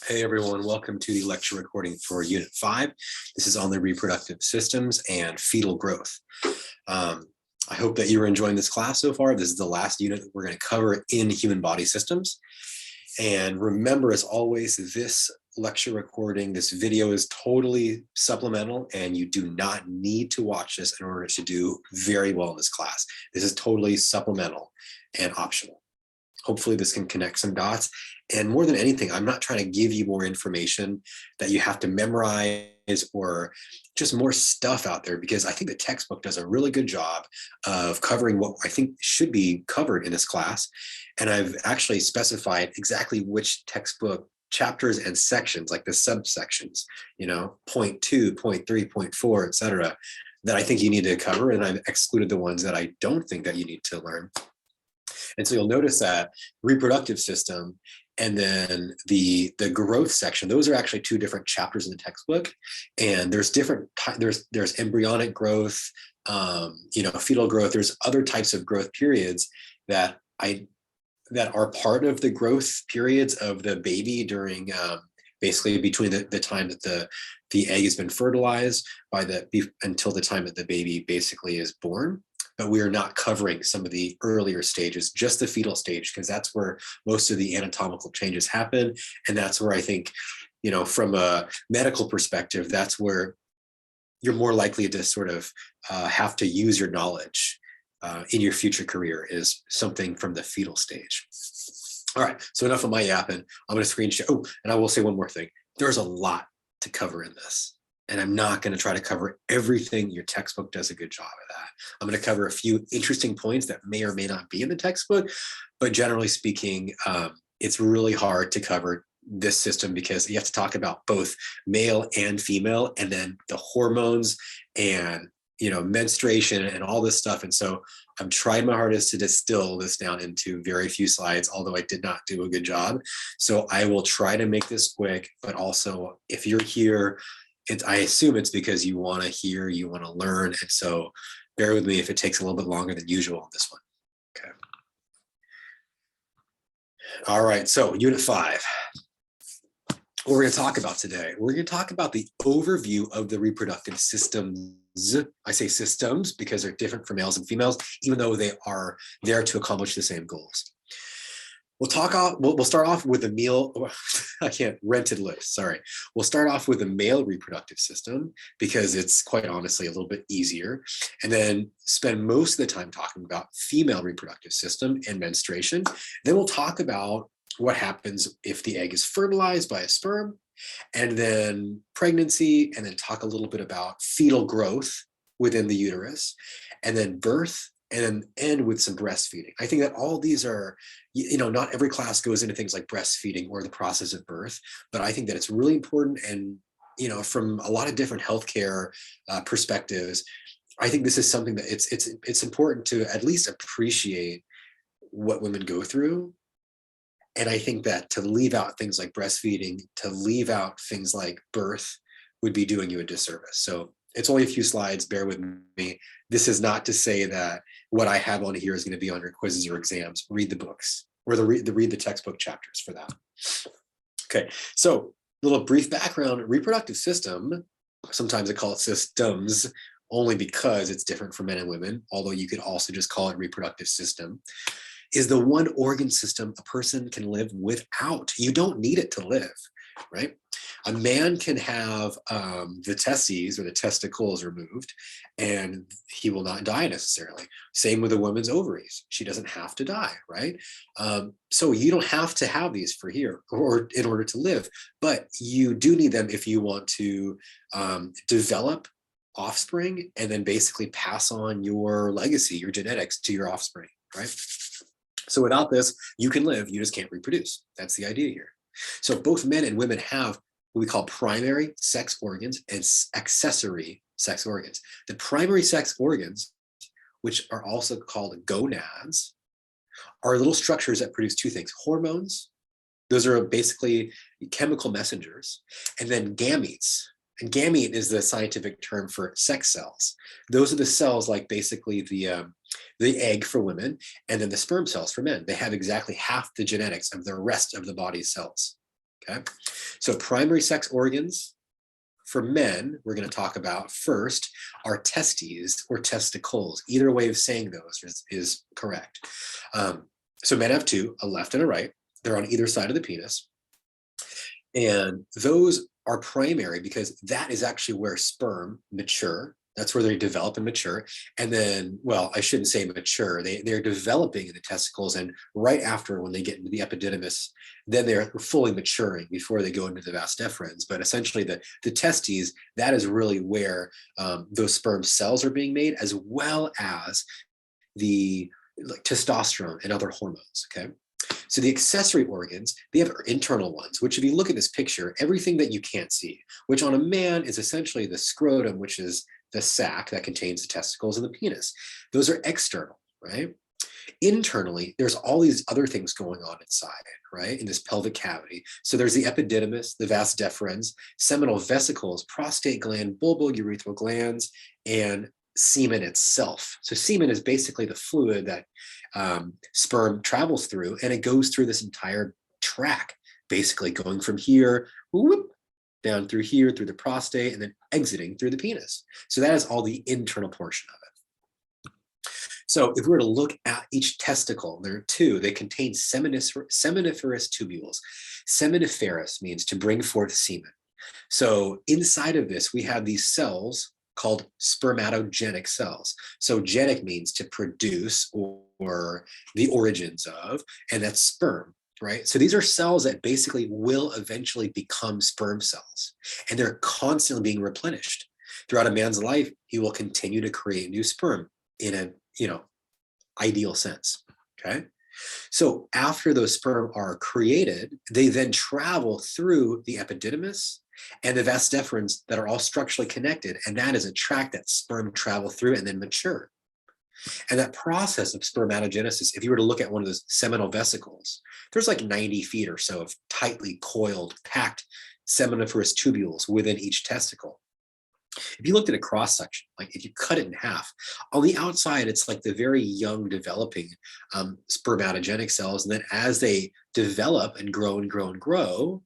Hey everyone, welcome to the lecture recording for Unit 5. This is on the reproductive systems and fetal growth. I hope that you're enjoying this class so far. This is the last unit that we're going to cover in human body systems. And remember, as always, this lecture recording, this video is totally supplemental, and you do not need to watch this in order to do very well in this class. This is totally supplemental and optional. Hopefully this can connect some dots. And more than anything, I'm not trying to give you more information that you have to memorize or just more stuff out there, because I think the textbook does a really good job of covering what I think should be covered in this class. And I've actually specified exactly which textbook chapters and sections, like the subsections, point 2, point 3, point 4, etc., that I think you need to cover. And I've excluded the ones that I don't think that you need to learn. And so you'll notice that reproductive system and then the growth section, those are actually two different chapters in the textbook. And there's different, there's embryonic growth, fetal growth. There's other types of growth periods that are part of the growth periods of the baby during basically between the time that the egg has been fertilized until the time that the baby basically is born. But we are not covering some of the earlier stages, just the fetal stage, because that's where most of the anatomical changes happen. And that's where I think, from a medical perspective, that's where you're more likely to sort of have to use your knowledge in your future career, is something from the fetal stage. All right, so enough of my yapping. I'm going to screen share. Oh, and I will say one more thing. There's a lot to cover in this. And I'm not going to try to cover everything. Your textbook does a good job of that. I'm going to cover a few interesting points that may or may not be in the textbook, but generally speaking, it's really hard to cover this system because you have to talk about both male and female, and then the hormones and menstruation and all this stuff. And so I'm trying my hardest to distill this down into very few slides, although I did not do a good job. So I will try to make this quick, but also if you're here, I assume it's because you want to hear, you want to learn. And so bear with me if it takes a little bit longer than usual on this one. Okay. All right, so Unit 5. What we're going to talk about today, we're going to talk about the overview of the reproductive systems. I say systems because they're different for males and females, even though they are there to accomplish the same goals. We'll start off with rented list. Sorry. We'll start off with the male reproductive system because it's quite honestly a little bit easier, and then spend most of the time talking about female reproductive system and menstruation. Then we'll talk about what happens if the egg is fertilized by a sperm, and then pregnancy, and then talk a little bit about fetal growth within the uterus, and then birth, and then end with some breastfeeding. I think that all these are, not every class goes into things like breastfeeding or the process of birth, but I think that it's really important. And, from a lot of different healthcare perspectives, I think this is something that it's important to at least appreciate what women go through. And I think that to leave out things like breastfeeding, to leave out things like birth would be doing you a disservice. So it's only a few slides, bear with me. This is not to say that what I have on here is going to be on your quizzes or exams. Read the books or read the textbook chapters for that. Okay, so a little brief background. Reproductive system, sometimes I call it systems, only because it's different for men and women, although you could also just call it reproductive system, is the one organ system a person can live without. You don't need it to live, right? A man can have the testes or the testicles removed and he will not die necessarily. Same with a woman's ovaries. She doesn't have to die, right? So you don't have to have these for here or in order to live, but you do need them if you want to develop offspring and then basically pass on your legacy, your genetics to your offspring, right? So without this, you can live, you just can't reproduce. That's the idea here. So both men and women have what we call primary sex organs and accessory sex organs. The primary sex organs, which are also called gonads, are little structures that produce two things: hormones, those are basically chemical messengers, and then gametes. And gamete is the scientific term for sex cells. Those are the cells like basically the egg for women, and then the sperm cells for men. They have exactly half the genetics of the rest of the body's cells. Okay, so primary sex organs for men, we're going to talk about first are testes or testicles. Either way of saying those is correct. So men have two, a left and a right. They're on either side of the penis. And those are primary because that is actually where sperm mature. That's where they develop and mature. And then, well, I shouldn't say mature. They're developing in the testicles. And right after, when they get into the epididymis, then they're fully maturing before they go into the vas deferens. But essentially, the testes, that is really where those sperm cells are being made, as well as the testosterone and other hormones. Okay. So the accessory organs, they have internal ones, which if you look at this picture, everything that you can't see, which on a man is essentially the scrotum, which is the sac that contains the testicles and the penis. Those are external, right? Internally, there's all these other things going on inside, right? In this pelvic cavity. So there's the epididymis, the vas deferens, seminal vesicles, prostate gland, bulbourethral glands, and semen itself. So semen is basically the fluid that sperm travels through, and it goes through this entire track, basically going from here, whoop, down through here, through the prostate, and then exiting through the penis. So that is all the internal portion of it. So if we were to look at each testicle, there are two. They contain seminiferous tubules. Seminiferous means to bring forth semen. So inside of this, we have these cells called spermatogenic cells. So genic means to produce or the origins of, and that's sperm, right? So these are cells that basically will eventually become sperm cells, and they're constantly being replenished. Throughout a man's life, he will continue to create new sperm in a, ideal sense, okay? So after those sperm are created, they then travel through the epididymis and the vas deferens that are all structurally connected. And that is a track that sperm travel through and then mature. And that process of spermatogenesis, if you were to look at one of those seminal vesicles, there's like 90 feet or so of tightly coiled, packed seminiferous tubules within each testicle. If you looked at a cross section, like if you cut it in half, on the outside, it's like the very young developing spermatogenic cells. And then as they develop and grow and grow and grow,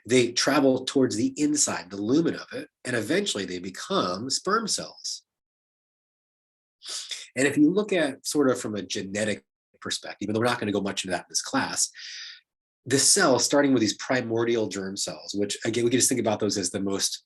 they travel towards the inside, the lumen of it, and eventually they become sperm cells. And if you look at sort of from a genetic perspective, even though we're not going to go much into that in this class, the cell, starting with these primordial germ cells, which again, we can just think about those as the most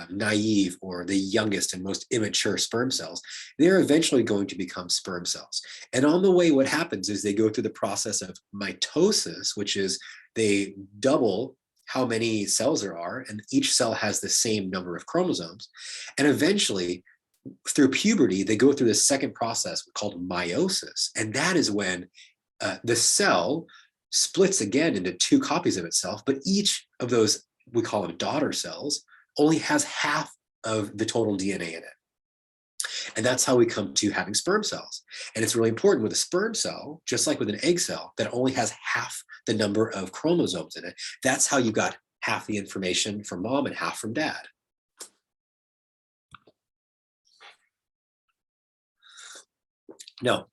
naive or the youngest and most immature sperm cells, they're eventually going to become sperm cells. And on the way, what happens is they go through the process of mitosis, which is they double how many cells there are, and each cell has the same number of chromosomes. And eventually, through puberty, they go through this second process called meiosis. And that is when the cell splits again into two copies of itself, but each of those, we call them daughter cells, only has half of the total DNA in it. And that's how we come to having sperm cells. And it's really important with a sperm cell, just like with an egg cell, that only has half the number of chromosomes in it. That's how you got half the information from mom and half from dad. Now,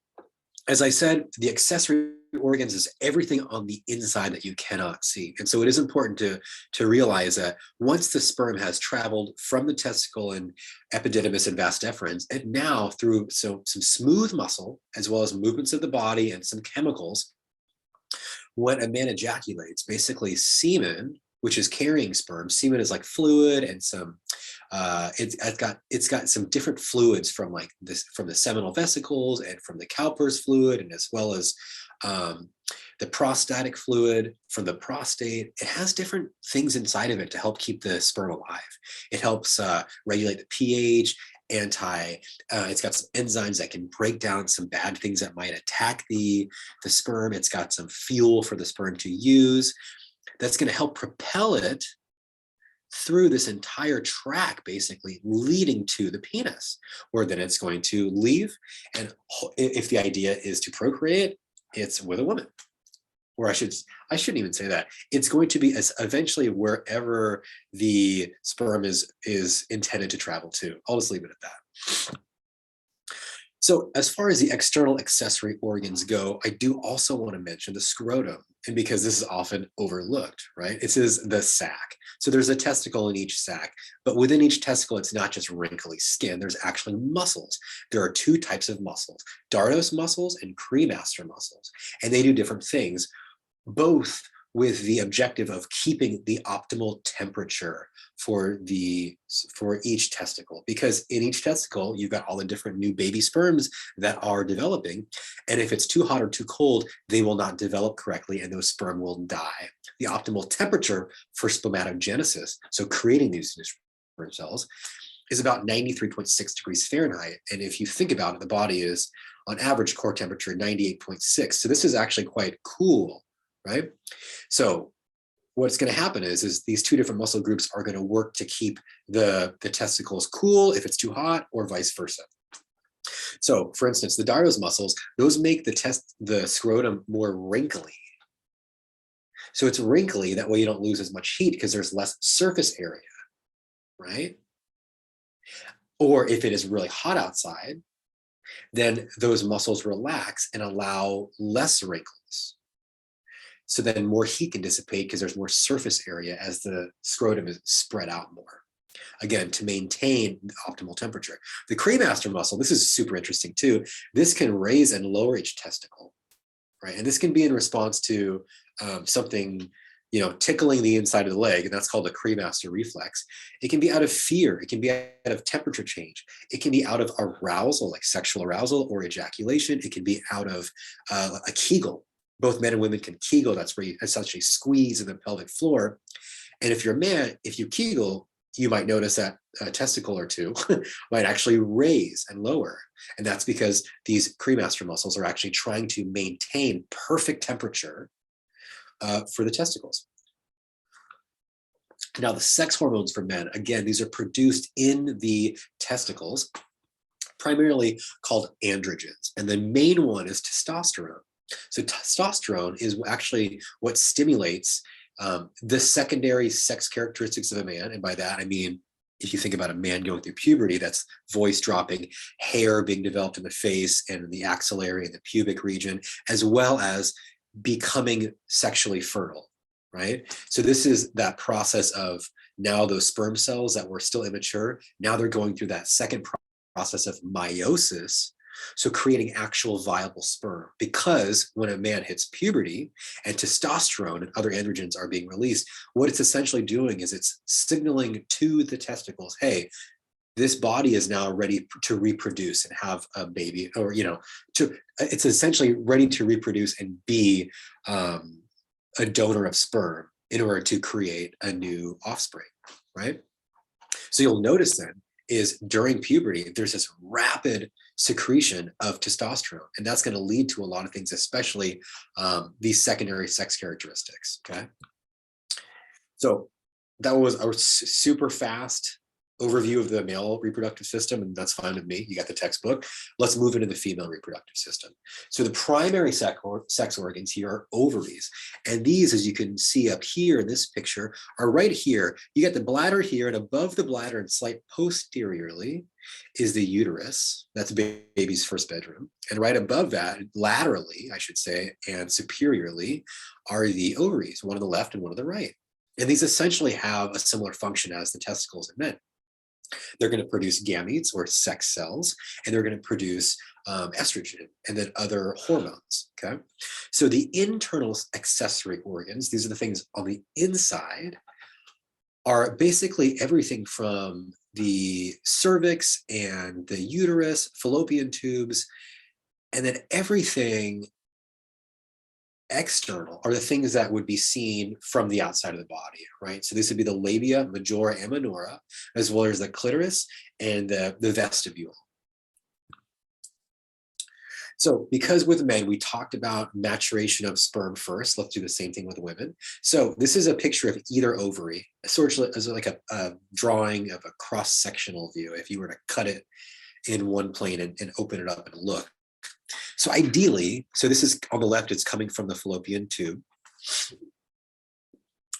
as I said, the accessory organs is everything on the inside that you cannot see. And so it is important to realize that once the sperm has traveled from the testicle and epididymis and vas deferens, and now through some smooth muscle, as well as movements of the body and some chemicals, when a man ejaculates, basically semen, which is carrying sperm, semen is like fluid and some it's got some different fluids from like this, from the seminal vesicles and from the Cowper's fluid, and as well as the prostatic fluid from the prostate. It has different things inside of it to help keep the sperm alive. It helps regulate the pH, it's got some enzymes that can break down some bad things that might attack the sperm. It's got some fuel for the sperm to use that's going to help propel it through this entire track, basically leading to the penis, where then it's going to leave. And if the idea is to procreate, it's with a woman. Or I shouldn't even say that. It's going to be eventually wherever the sperm is intended to travel to. I'll just leave it at that. So as far as the external accessory organs go, I do also want to mention the scrotum. And because this is often overlooked, right? It says the sac. So there's a testicle in each sac, but within each testicle, it's not just wrinkly skin. There's actually muscles. There are two types of muscles, dartos muscles and cremaster muscles. And they do different things, both with the objective of keeping the optimal temperature for each testicle, because in each testicle you've got all the different new baby sperms that are developing, and if it's too hot or too cold, they will not develop correctly and those sperm will die. The optimal temperature for spermatogenesis, so creating these sperm cells, is about 93.6 degrees Fahrenheit. And if you think about it, the body is on average core temperature 98.6. So this is actually quite cool, right? So what's going to happen is these two different muscle groups are going to work to keep the testicles cool if it's too hot, or vice versa. So for instance, the dartos muscles, those make the scrotum more wrinkly. So it's wrinkly, that way you don't lose as much heat because there's less surface area, right? Or if it is really hot outside, then those muscles relax and allow less wrinkles. So then more heat can dissipate because there's more surface area as the scrotum is spread out more. Again, to maintain optimal temperature. The cremaster muscle, this is super interesting too. This can raise and lower each testicle, right? And this can be in response to something, tickling the inside of the leg, and that's called a cremaster reflex. It can be out of fear. It can be out of temperature change. It can be out of arousal, like sexual arousal or ejaculation. It can be out of a Kegel. Both men and women can Kegel. That's where you essentially squeeze in the pelvic floor. And if you're a man, if you Kegel, you might notice that a testicle or two might actually raise and lower. And that's because these cremaster muscles are actually trying to maintain perfect temperature for the testicles. Now, the sex hormones for men, again, these are produced in the testicles, primarily called androgens. And the main one is testosterone. So testosterone is actually what stimulates the secondary sex characteristics of a man. And by that, I mean, if you think about a man going through puberty, that's voice dropping, hair being developed in the face and in the axillary and the pubic region, as well as becoming sexually fertile, right? So this is that process of now those sperm cells that were still immature, now they're going through that second process of meiosis. So creating actual viable sperm, because when a man hits puberty and testosterone and other androgens are being released, what it's essentially doing is it's signaling to the testicles, hey, this body is now ready to reproduce and have a baby, or, it's essentially ready to reproduce and be a donor of sperm in order to create a new offspring, right? So you'll notice then is during puberty, there's this rapid secretion of testosterone, and that's going to lead to a lot of things, especially these secondary sex characteristics, okay? So that was a super fast overview of the male reproductive system, and that's fine with me. You got the textbook. Let's move into the female reproductive system. So the primary sex organs here are ovaries. And these, as you can see up here in this picture, are right here. You got the bladder here, and above the bladder and slight posteriorly is the uterus. That's baby's first bedroom. And right above that, laterally, I should say, and superiorly, are the ovaries, one on the left and one on the right. And these essentially have a similar function as the testicles in men. They're going to produce gametes or sex cells, and they're going to produce estrogen and then other hormones, okay? So the internal accessory organs, these are the things on the inside, are basically everything from the cervix and the uterus, fallopian tubes, and then everything external are the things that would be seen from the outside of the body, right? So this would be the labia, majora, and minora, as well as the clitoris and the vestibule. So because with men, we talked about maturation of sperm first, let's do the same thing with women. So this is a picture of either ovary, sort of as like a drawing of a cross-sectional view, if you were to cut it in one plane and open it up and look. So ideally, so this is on the left, it's coming from the fallopian tube.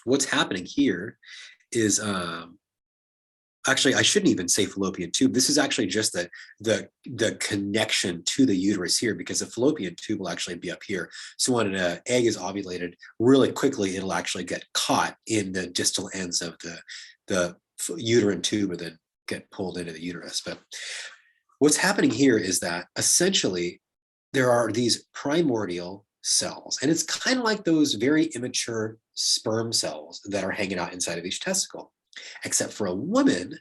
What's happening here is Actually, I shouldn't even say fallopian tube. This is actually just the connection to the uterus here, because the fallopian tube will actually be up here. So when an egg is ovulated, really quickly, it'll actually get caught in the distal ends of the uterine tube and then get pulled into the uterus. But what's happening here is that essentially there are these primordial cells, and it's kind of like those very immature sperm cells that are hanging out inside of each testicle. Except for a woman,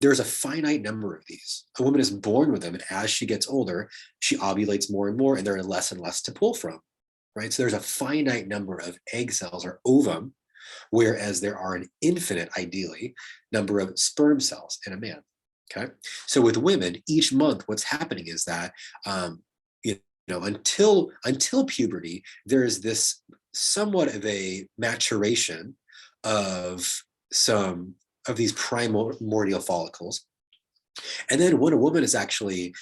there's a finite number of these. A woman is born with them, and as she gets older, she ovulates more and more, and there are less and less to pull from, right? So there's a finite number of egg cells or ovum, whereas there are an infinite, ideally, number of sperm cells in a man, okay? So with women, each month, what's happening is that, you know, until puberty, there is this somewhat of a maturation of some of these primordial follicles. And then when a woman is actually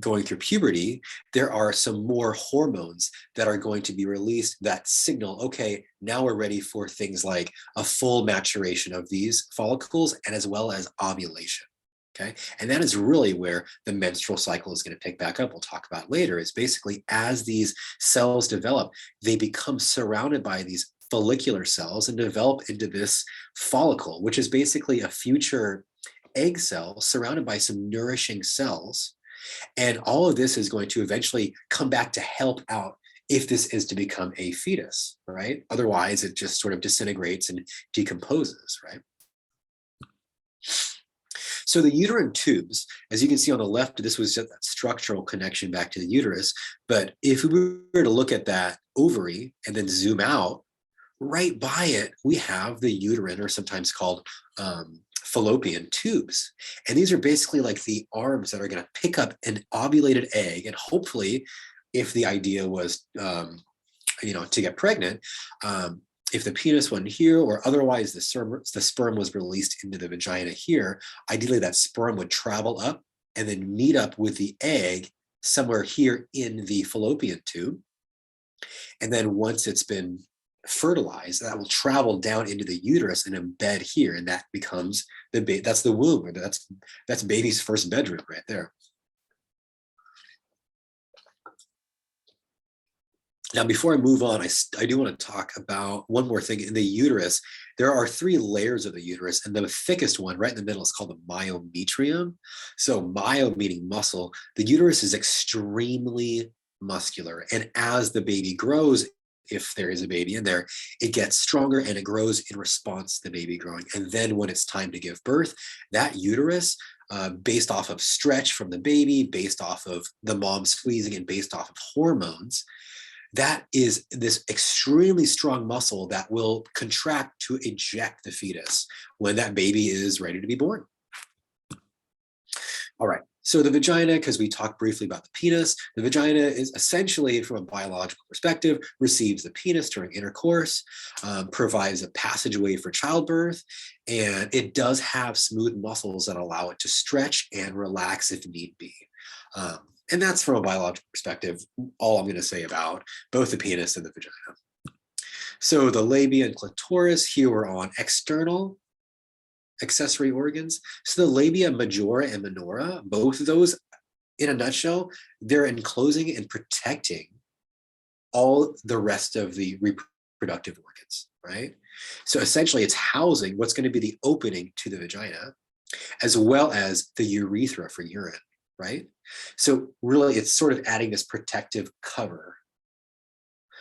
going through puberty, there are some more hormones that are going to be released that signal, okay, now we're ready for things like a full maturation of these follicles and as well as ovulation. Okay. And that is really where the menstrual cycle is going to pick back up. We'll talk about later, is basically as these cells develop, they become surrounded by these follicular cells and develop into this follicle, which is basically a future egg cell surrounded by some nourishing cells. And all of this is going to eventually come back to help out if this is to become a fetus, right? Otherwise, it just sort of disintegrates and decomposes, right? So the uterine tubes, as you can see on the left, this was just that structural connection back to the uterus. But if we were to look at that ovary and then zoom out, right by it, we have the uterine, or sometimes called fallopian tubes. And these are basically like the arms that are going to pick up an ovulated egg. And hopefully, if the idea was, you know, to get pregnant, if the penis went here, or otherwise the sperm was released into the vagina here, ideally that sperm would travel up and then meet up with the egg somewhere here in the fallopian tube. And then once it's been fertilized, that will travel down into the uterus and embed here, and that becomes that's the womb, or that's baby's first bedroom right there. Now, before I move on, I do want to talk about one more thing. In the uterus, there are 3 layers of the uterus, and the thickest one right in the middle is called the myometrium. So myo meaning muscle. The uterus is extremely muscular, and as the baby grows, if there is a baby in there, it gets stronger and it grows in response to the baby growing. And then when it's time to give birth, that uterus, based off of stretch from the baby, based off of the mom squeezing, and based off of hormones, that is this extremely strong muscle that will contract to eject the fetus when that baby is ready to be born. All right. So the vagina, because we talked briefly about the penis, the vagina is essentially, from a biological perspective, receives the penis during intercourse, provides a passageway for childbirth, and it does have smooth muscles that allow it to stretch and relax if need be. And that's, from a biological perspective, all I'm going to say about both the penis and the vagina. So the labia and clitoris here are on external accessory organs. So the labia majora and minora, both of those, in a nutshell, they're enclosing and protecting all the rest of the reproductive organs, right? So essentially it's housing what's going to be the opening to the vagina, as well as the urethra for urine, right? So really it's sort of adding this protective cover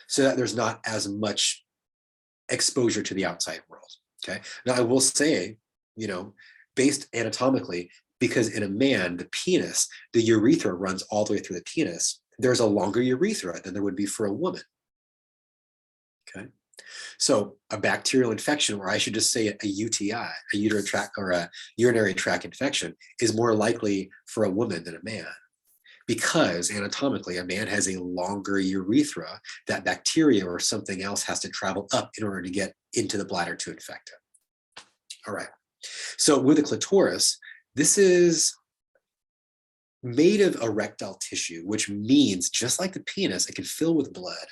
so that there's not as much exposure to the outside world, okay? Now I will say, you know, based anatomically, because in a man, the penis, the urethra runs all the way through the penis, there's a longer urethra than there would be for a woman, okay? So a bacterial infection, or I should just say a UTI, a uterine tract or a urinary tract infection, is more likely for a woman than a man, because anatomically a man has a longer urethra that bacteria or something else has to travel up in order to get into the bladder to infect it. All right. So with the clitoris, this is made of erectile tissue, which means just like the penis, it can fill with blood,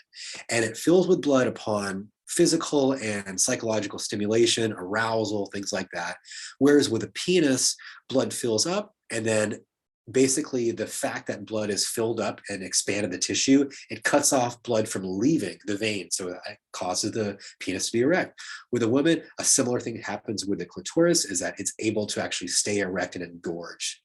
and it fills with blood upon physical and psychological stimulation, arousal, things like that. Whereas with a penis, blood fills up, and then basically the fact that blood is filled up and expanded the tissue, it cuts off blood from leaving the vein. So it causes the penis to be erect. With a woman, a similar thing happens with the clitoris, is that it's able to actually stay erect and engorge.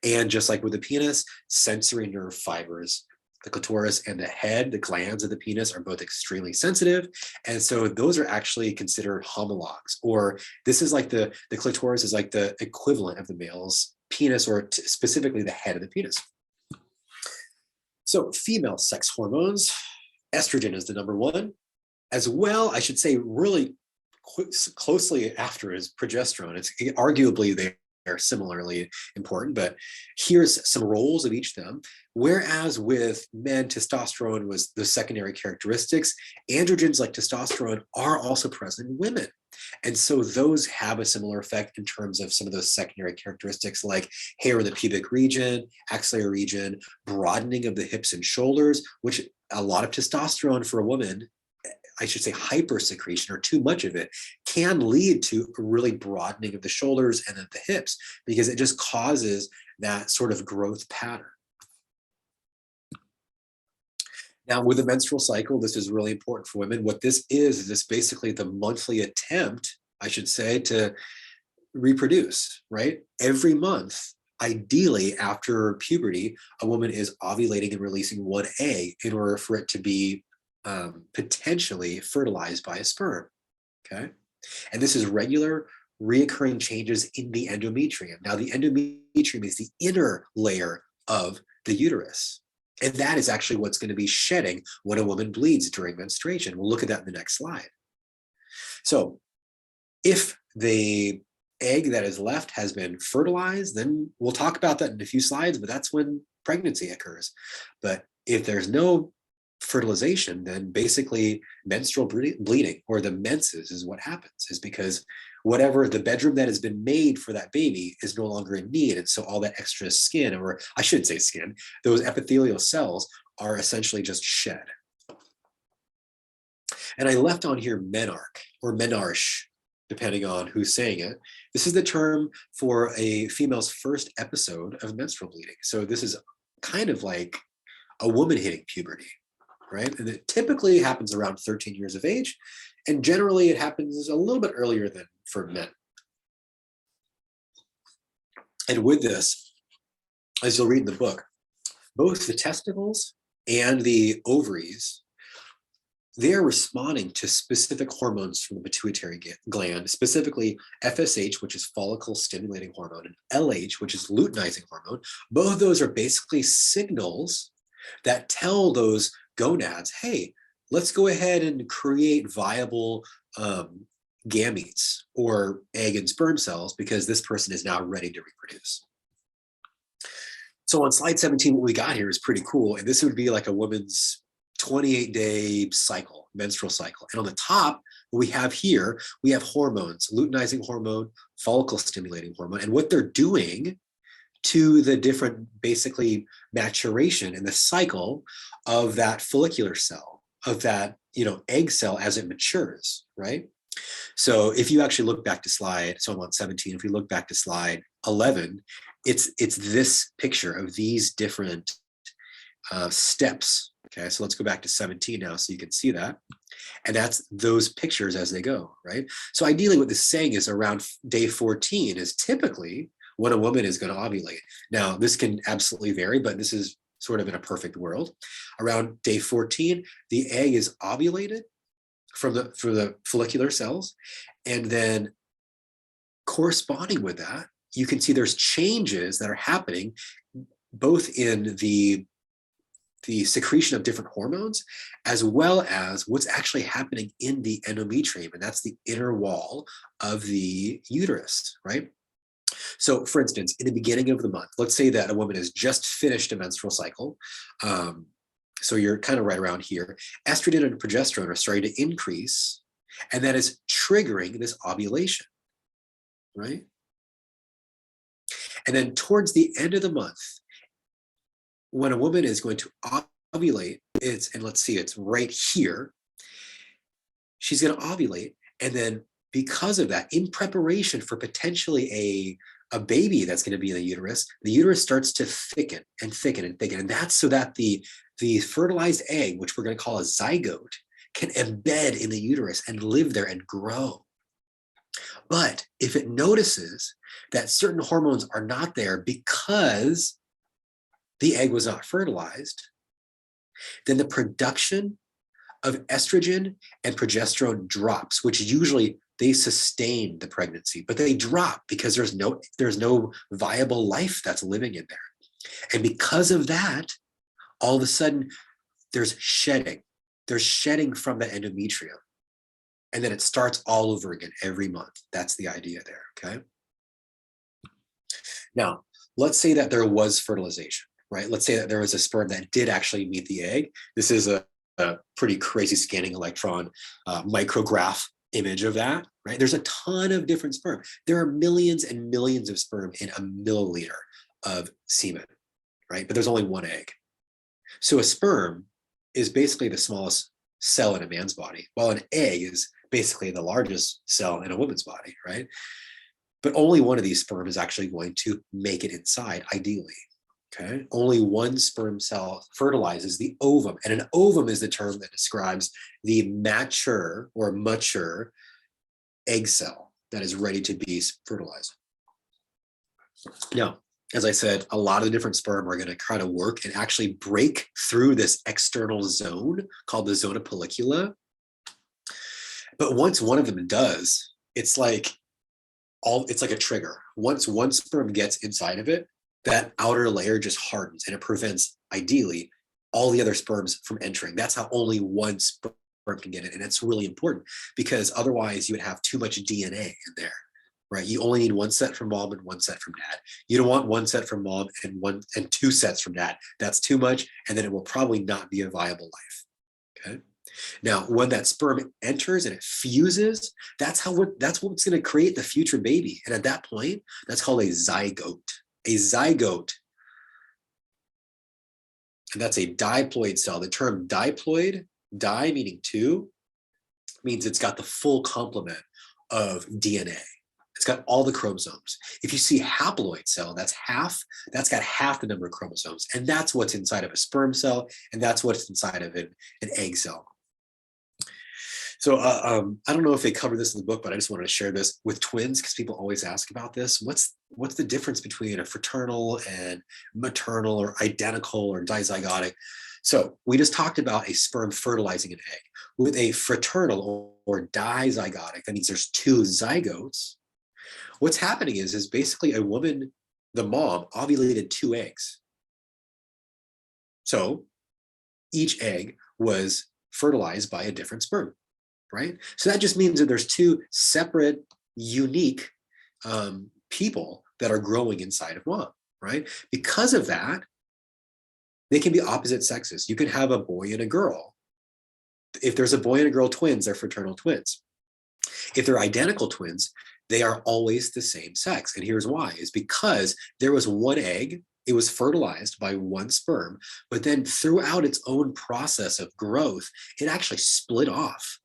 And just like with the penis, sensory nerve fibers, the clitoris and the head, the glands of the penis, are both extremely sensitive. And so those are actually considered homologs, or this is like the clitoris is like the equivalent of the male's penis, or specifically the head of the penis. So female sex hormones, estrogen is the number one. As well, I should say really closely after is progesterone. It's arguably they are similarly important, but here's some roles of each of them. Whereas with men, testosterone was the secondary characteristics, androgens like testosterone are also present in women. And so those have a similar effect in terms of some of those secondary characteristics, like hair in the pubic region, axillary region, broadening of the hips and shoulders, which a lot of testosterone for a woman, I should say hypersecretion or too much of it, can lead to a really broadening of the shoulders and of the hips, because it just causes that sort of growth pattern. Now, with the menstrual cycle, this is really important for women. What this is this basically the monthly attempt, I should say, to reproduce, right? Every month, ideally after puberty, a woman is ovulating and releasing one egg in order for it to be potentially fertilized by a sperm, okay? And this is regular, reoccurring changes in the endometrium. Now, the endometrium is the inner layer of the uterus. And that is actually what's going to be shedding when a woman bleeds during menstruation. We'll look at that in the next slide. So if the egg that is left has been fertilized, then we'll talk about that in a few slides, but that's when pregnancy occurs. But if there's no fertilization, then basically menstrual bleeding, or the menses, is what happens, is because whatever the bedroom that has been made for that baby is no longer in need. And so all that extra skin, or I should say skin, those epithelial cells are essentially just shed. And I left on here menarche or menarche, depending on who's saying it. This is the term for a female's first episode of menstrual bleeding. So this is kind of like a woman hitting puberty, right? And it typically happens around 13 years of age. And generally it happens a little bit earlier than for men. And with this, as you'll read in the book, both the testicles and the ovaries, they're responding to specific hormones from the pituitary gland, specifically FSH, which is follicle stimulating hormone, and LH, which is luteinizing hormone. Both of those are basically signals that tell those gonads, hey, let's go ahead and create viable gametes or egg and sperm cells, because this person is now ready to reproduce. So on slide 17, what we got here is pretty cool. And this would be like a woman's 28-day cycle, menstrual cycle. And on the top, what we have here, we have hormones, luteinizing hormone, follicle stimulating hormone, and what they're doing to the different, basically, maturation in the cycle of that follicular cell, of that, egg cell as it matures, right? So if you actually look back to slide, so I'm on 17, if we look back to slide 11, it's this picture of these different steps. Okay, so let's go back to 17 now so you can see that. And that's those pictures as they go, right? So ideally what this is saying is around day 14 is typically when a woman is going to ovulate. Now, this can absolutely vary, but this is sort of in a perfect world. Around day 14, the egg is ovulated from the follicular cells. And then corresponding with that, you can see there's changes that are happening both in the secretion of different hormones, as well as what's actually happening in the endometrium, and that's the inner wall of the uterus, right? So for instance, in the beginning of the month, let's say that a woman has just finished a menstrual cycle. So you're kind of right around here. Estrogen and progesterone are starting to increase, and that is triggering this ovulation, right? And then towards the end of the month, when a woman is going to ovulate, and let's see, it's right here, she's going to ovulate. And then because of that, in preparation for potentially a baby that's going to be in the uterus starts to thicken and thicken and thicken. And that's so that the fertilized egg, which we're going to call a zygote, can embed in the uterus and live there and grow. But if it notices that certain hormones are not there because the egg was not fertilized, then the production of estrogen and progesterone drops, which usually they sustain the pregnancy, but they drop because there's no viable life that's living in there. And because of that, all of a sudden there's shedding. There's shedding from the endometrium. And then it starts all over again every month. That's the idea there, okay? Now, let's say that there was fertilization, right? Let's say that there was a sperm that did actually meet the egg. This is a pretty crazy scanning electron micrograph image of that, right? There's a ton of different sperm. There are millions and millions of sperm in a milliliter of semen, right? But there's only one egg. So a sperm is basically the smallest cell in a man's body, while an egg is basically the largest cell in a woman's body, right? But only one of these sperm is actually going to make it inside, ideally. Okay, only one sperm cell fertilizes the ovum, and an ovum is the term that describes the mature egg cell that is ready to be fertilized. Now, as I said, a lot of the different sperm are going to kind of work and actually break through this external zone called the zona pellicula. But once one of them does, it's like a trigger. Once one sperm gets inside of it, that outer layer just hardens and it prevents, ideally, all the other sperms from entering. That's how only one sperm can get it. And it's really important because otherwise you would have too much DNA in there, right? You only need one set from mom and one set from dad. You don't want one set from mom and two sets from dad. That's too much. And then it will probably not be a viable life, okay? Now, when that sperm enters and it fuses, that's what's going to create the future baby. And at that point, that's called a zygote. A zygote, and that's a diploid cell. The term diploid, di meaning two, means it's got the full complement of DNA. It's got all the chromosomes. If you see haploid cell, that's got half the number of chromosomes. And that's what's inside of a sperm cell, and that's what's inside of an egg cell. So I don't know if they cover this in the book, but I just wanted to share this with twins because people always ask about this. What's the difference between a fraternal and maternal or identical or dizygotic? So we just talked about a sperm fertilizing an egg. With a fraternal or dizygotic, that means there's two zygotes. What's happening is basically a woman, the mom, ovulated two eggs. So each egg was fertilized by a different sperm. Right? So that just means that there's two separate, unique people that are growing inside of mom, right? Because of that, they can be opposite sexes. You can have a boy and a girl. If there's a boy and a girl twins, they're fraternal twins. If they're identical twins, they are always the same sex. And here's why, is because there was one egg, it was fertilized by one sperm, but then throughout its own process of growth, it actually split off.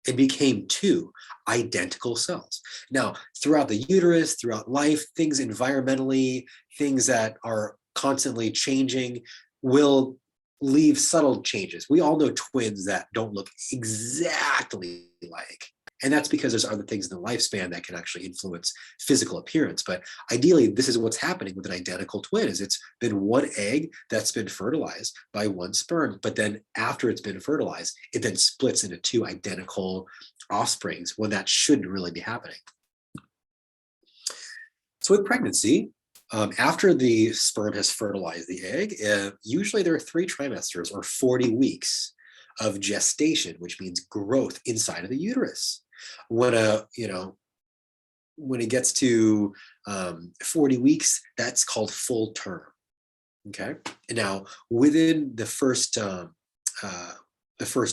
It became two identical cells. Now, throughout the uterus, throughout life, things environmentally, things that are constantly changing will leave subtle changes. We all know twins that don't look exactly like. And that's because there's other things in the lifespan that can actually influence physical appearance. But ideally, this is what's happening with an identical twin, is it's been one egg that's been fertilized by one sperm, but then after it's been fertilized, it then splits into two identical offsprings when that shouldn't really be happening. So with pregnancy, after the sperm has fertilized the egg, usually there are 3 trimesters or 40 weeks of gestation, which means growth inside of the uterus. When it gets to 40 weeks, that's called full term. Okay. And now within the first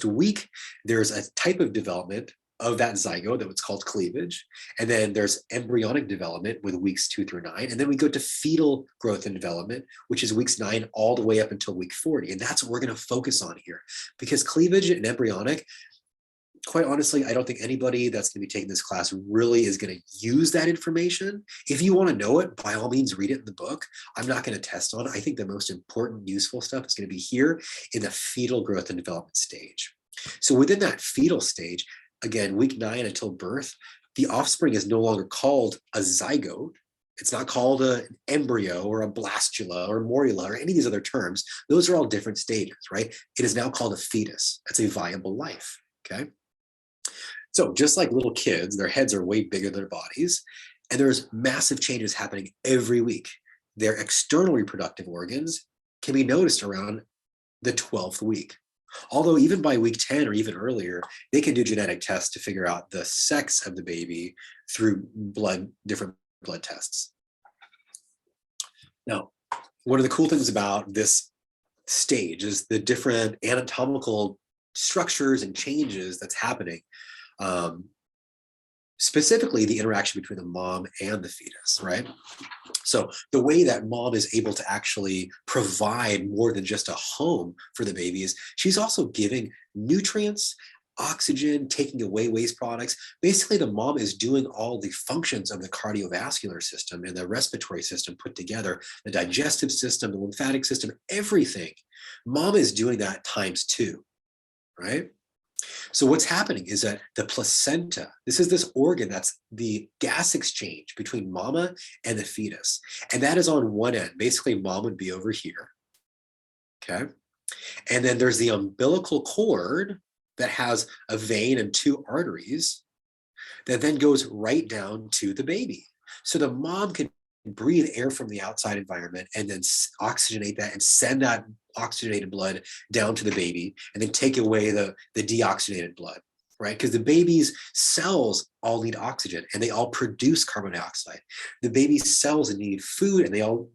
week, there's a type of development of that zygote that was called cleavage. And then there's embryonic development with weeks 2 through 9. And then we go to fetal growth and development, which is weeks 9 all the way up until week 40. And that's what we're going to focus on here, because cleavage and embryonic, quite honestly, I don't think anybody that's going to be taking this class really is going to use that information. If you want to know it, by all means, read it in the book. I'm not going to test on it. I think the most important, useful stuff is going to be here in the fetal growth and development stage. So within that fetal stage, again, week 9 until birth, the offspring is no longer called a zygote. It's not called an embryo or a blastula or morula or any of these other terms. Those are all different stages, right? It is now called a fetus. It's a viable life, okay? So just like little kids, their heads are way bigger than their bodies, and there's massive changes happening every week. Their external reproductive organs can be noticed around the 12th week. Although even by week 10 or even earlier, they can do genetic tests to figure out the sex of the baby through different blood tests. Now, one of the cool things about this stage is the different anatomical structures and changes that's happening. Specifically the interaction between the mom and the fetus, right? So the way that mom is able to actually provide more than just a home for the baby is she's also giving nutrients, oxygen, taking away waste products. Basically, the mom is doing all the functions of the cardiovascular system and the respiratory system put together, the digestive system, the lymphatic system, everything. Mom is doing that times 2, right? So what's happening is that the placenta, this is this organ that's the gas exchange between mama and the fetus. And that is on one end. Basically, mom would be over here. Okay. And then there's the umbilical cord that has a vein and 2 arteries that then goes right down to the baby. So the mom can breathe air from the outside environment and then oxygenate that and send that oxygenated blood down to the baby and then take away the deoxygenated blood, right? Because the baby's cells all need oxygen and they all produce carbon dioxide. The baby's cells need food and they all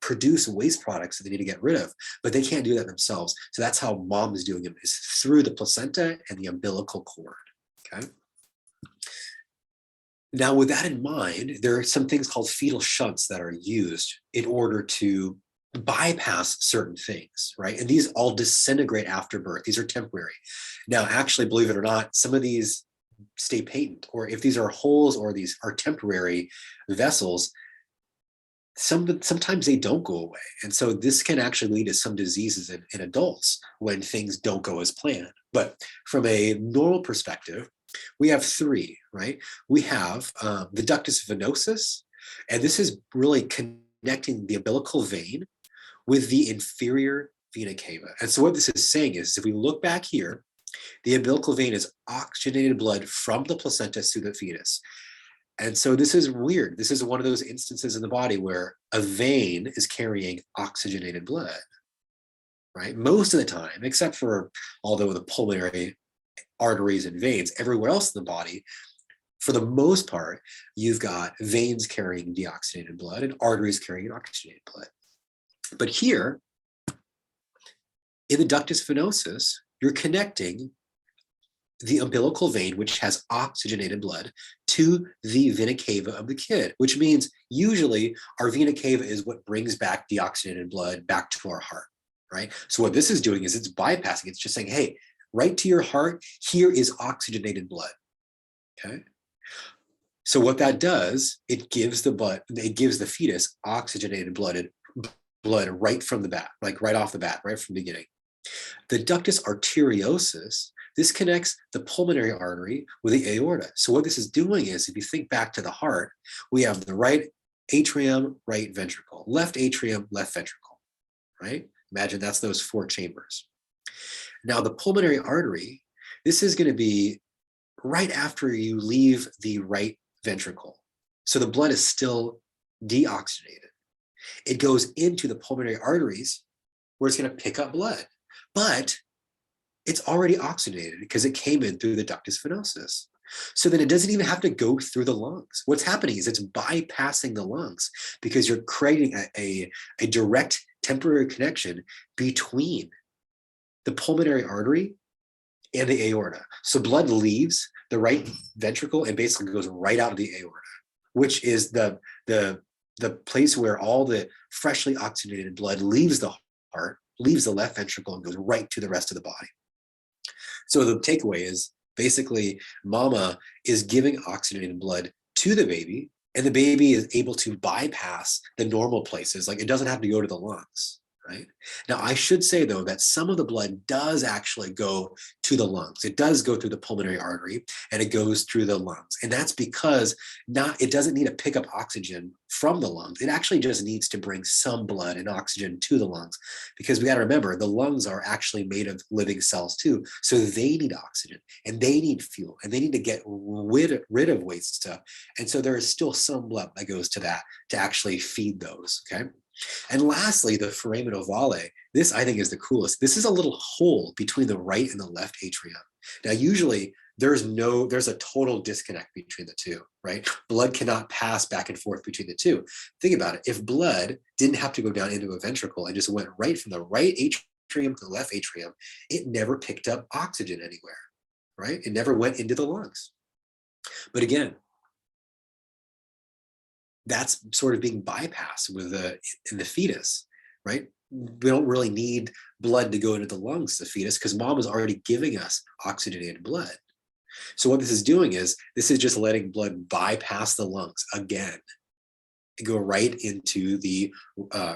produce waste products that they need to get rid of, but they can't do that themselves. So that's how mom is doing it, is through the placenta and the umbilical cord, okay? Now, with that in mind, there are some things called fetal shunts that are used in order to bypass certain things, right? And these all disintegrate after birth. These are temporary. Now, actually, believe it or not, some of these stay patent, or if these are holes or these are temporary vessels, sometimes they don't go away. And so this can actually lead to some diseases in adults when things don't go as planned. But from a normal perspective, we have 3, right? We have the ductus venosus, and this is really connecting the umbilical vein with the inferior vena cava. And so what this is saying is, if we look back here, the umbilical vein is oxygenated blood from the placenta to the fetus. And so this is weird. This is one of those instances in the body where a vein is carrying oxygenated blood, right? Most of the time, except for, although the pulmonary arteries and veins, everywhere else in the body, for the most part, you've got veins carrying deoxygenated blood and arteries carrying oxygenated blood. But here, in the ductus venosus, you're connecting the umbilical vein, which has oxygenated blood, to the vena cava of the kid, which means usually our vena cava is what brings back deoxygenated blood back to our heart, right? So what this is doing is it's bypassing. It's just saying, hey, right to your heart, here is oxygenated blood, okay? So what that does, it gives the fetus oxygenated blood right from the bat, like right off the bat, right from the beginning. The ductus arteriosus, this connects the pulmonary artery with the aorta. So what this is doing is, if you think back to the heart, we have the right atrium, right ventricle, left atrium, left ventricle, right? Imagine that's those 4 chambers. Now the pulmonary artery, this is going to be right after you leave the right ventricle. So the blood is still deoxygenated. It goes into the pulmonary arteries where it's going to pick up blood, but it's already oxygenated because it came in through the ductus venosus. So then it doesn't even have to go through the lungs. What's happening is it's bypassing the lungs because you're creating a direct temporary connection between the pulmonary artery and the aorta. So blood leaves the right ventricle and basically goes right out of the aorta, which is the place where all the freshly oxygenated blood leaves the heart, leaves the left ventricle, and goes right to the rest of the body. So the takeaway is Basically, mama is giving oxygenated blood to the baby, and the baby is able to bypass the normal places. Like it doesn't have to go to the lungs, right? Now, I should say, though, that some of the blood does actually go to the lungs. It does go through the pulmonary artery and it goes through the lungs. And that's because it doesn't need to pick up oxygen from the lungs. It actually just needs to bring some blood and oxygen to the lungs, because we got to remember the lungs are actually made of living cells too. So they need oxygen and they need fuel and they need to get rid of waste stuff. And so there is still some blood that goes to that to actually feed those, okay? And lastly, the foramen ovale. This, I think, is the coolest. This is a little hole between the right and the left atrium. Now, usually there's a total disconnect between the two, right? Blood cannot pass back and forth between the two. Think about it. If blood didn't have to go down into a ventricle and just went right from the right atrium to the left atrium, it never picked up oxygen anywhere, right? It never went into the lungs. But again, that's sort of being bypassed in the fetus, right? We don't really need blood to go into the lungs of the fetus because mom is already giving us oxygenated blood. So what this is doing is this is just letting blood bypass the lungs again, go right into the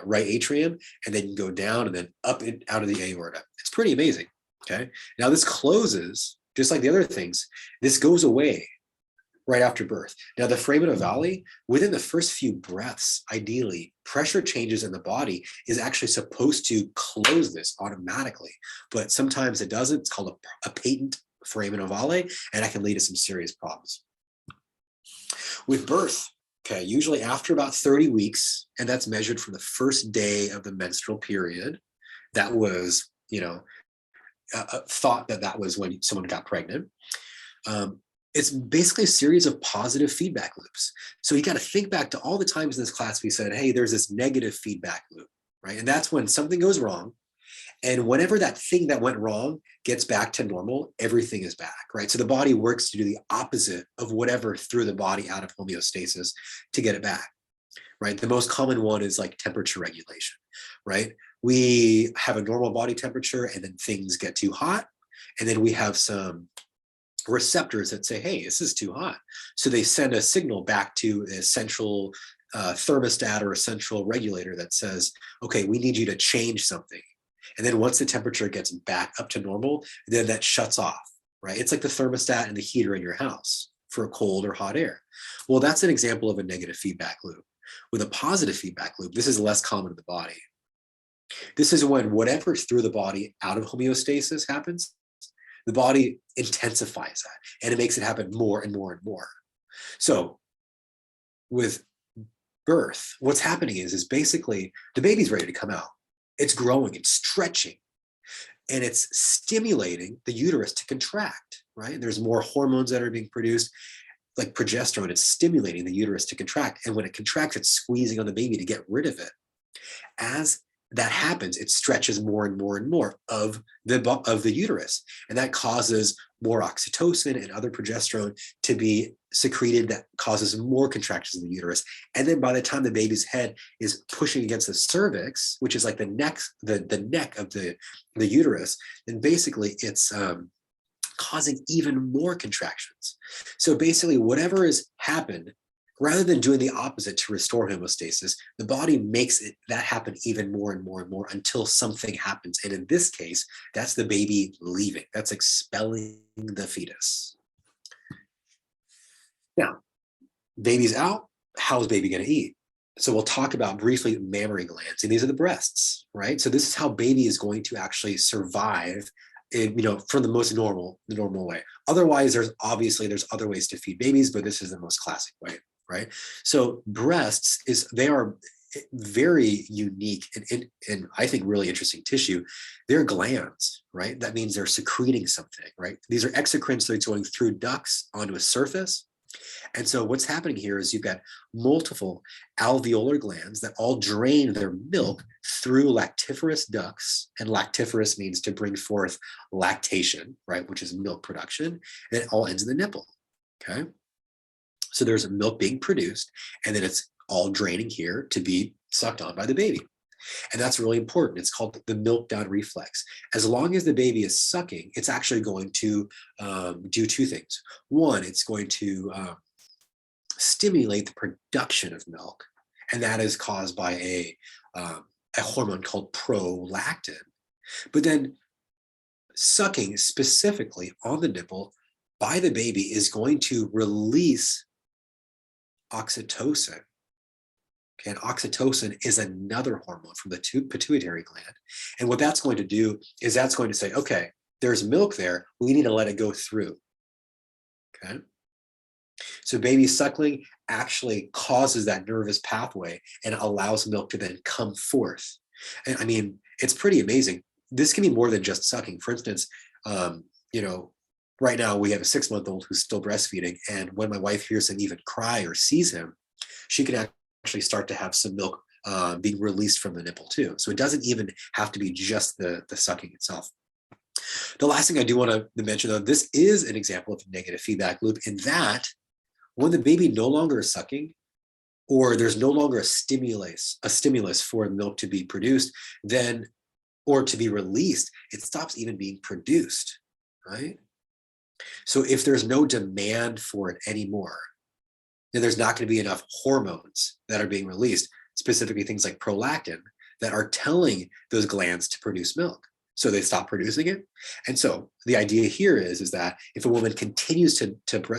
right atrium, and then go down and then up and out of the aorta. It's pretty amazing. Okay. Now this closes just like the other things. This goes away right after birth. Now, the foramen ovale, within the first few breaths, ideally, pressure changes in the body is actually supposed to close this automatically, but sometimes it doesn't. It's called a patent foramen ovale, and that can lead to some serious problems. With birth, okay, usually after about 30 weeks, and that's measured from the first day of the menstrual period, that was, thought that was when someone got pregnant. It's basically a series of positive feedback loops. So you got to think back to all the times in this class we said, hey, there's this negative feedback loop, right? And that's when something goes wrong. And whenever that thing that went wrong gets back to normal, everything is back, right? So the body works to do the opposite of whatever threw the body out of homeostasis to get it back, right? The most common one is like temperature regulation, right? We have a normal body temperature and then things get too hot. And then we have some receptors that say, hey, this is too hot. So they send a signal back to a central thermostat or a central regulator that says, okay, we need you to change something. And then once the temperature gets back up to normal, then that shuts off, right? It's like the thermostat and the heater in your house for cold or hot air. Well, that's an example of a negative feedback loop. With a positive feedback loop, this is less common in the body. This is when whatever threw the body out of homeostasis happens, the body intensifies that and it makes it happen more and more and more. So with birth, what's happening is basically the baby's ready to come out. It's growing, it's stretching, and it's stimulating the uterus to contract, right? There's more hormones that are being produced, like progesterone. It's stimulating the uterus to contract. And when it contracts, it's squeezing on the baby to get rid of it. As that happens, it stretches more and more and more of the uterus. And that causes more oxytocin and other progesterone to be secreted that causes more contractions in the uterus. And then by the time the baby's head is pushing against the cervix, which is like the neck of the uterus, then basically it's causing even more contractions. So basically whatever has happened, rather than doing the opposite to restore homeostasis, the body makes that happen even more and more and more until something happens. And in this case, that's the baby leaving. That's expelling the fetus. Now, baby's out. How's baby going to eat? So we'll talk about briefly mammary glands, and these are the breasts, right? So this is how baby is going to actually survive from the normal way. Otherwise, there's other ways to feed babies, but this is the most classic way. Right. So breasts they are very unique and I think really interesting tissue. They're glands, right? That means they're secreting something, right? These are exocrines that's going through ducts onto a surface. And so what's happening here is you've got multiple alveolar glands that all drain their milk through lactiferous ducts. And lactiferous means to bring forth lactation, right? Which is milk production. And it all ends in the nipple. Okay. So there's milk being produced, and then it's all draining here to be sucked on by the baby. And that's really important. It's called the milk down reflex. As long as the baby is sucking, it's actually going to do two things. One, it's going to stimulate the production of milk, and that is caused by a hormone called prolactin. But then sucking specifically on the nipple by the baby is going to release oxytocin. Okay, and oxytocin is another hormone from the pituitary gland. And what that's going to do is that's going to say, okay, there's milk there, we need to let it go through. Okay. So baby suckling actually causes that nervous pathway and allows milk to then come forth. And I mean, it's pretty amazing. This can be more than just sucking. For instance, you know, right now we have a 6-month-old who's still breastfeeding. And when my wife hears him even cry or sees him, she can actually start to have some milk being released from the nipple too. So it doesn't even have to be just the sucking itself. The last thing I do want to mention, though, this is an example of a negative feedback loop in that when the baby no longer is sucking, or there's no longer a stimulus for milk to be produced, then, or to be released, it stops even being produced, right? So if there's no demand for it anymore, then there's not going to be enough hormones that are being released, specifically things like prolactin, that are telling those glands to produce milk. So they stop producing it. And so the idea here is that if a woman continues to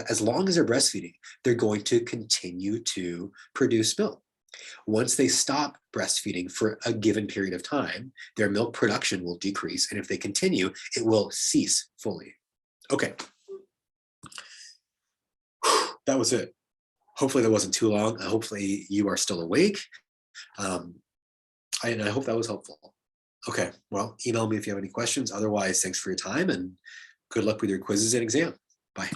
as long as they're breastfeeding, they're going to continue to produce milk. Once they stop breastfeeding for a given period of time, their milk production will decrease. And if they continue, it will cease fully. Okay. That was it. Hopefully that wasn't too long. Hopefully you are still awake. And I hope that was helpful. Okay, well, email me if you have any questions. Otherwise, thanks for your time and good luck with your quizzes and exam. Bye.